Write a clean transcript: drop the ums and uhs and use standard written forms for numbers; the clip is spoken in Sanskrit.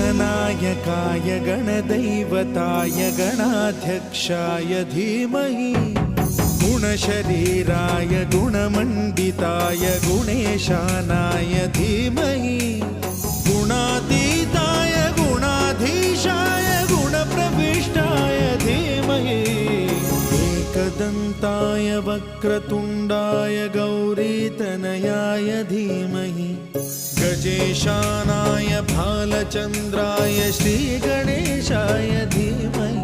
गणनायकाय गणदैवताय गणाध्यक्षाय धीमहि गुणशरीराय गुणमण्डिताय गुणेशानाय धीमहि गुणातीताय गुणाधीशाय गुणप्रविष्टाय धीमहि एकदन्ताय वक्रतुण्डाय गौरीतनयाय धीमहि गजेशानाय भालचन्द्राय श्रीगणेशाय धीमहि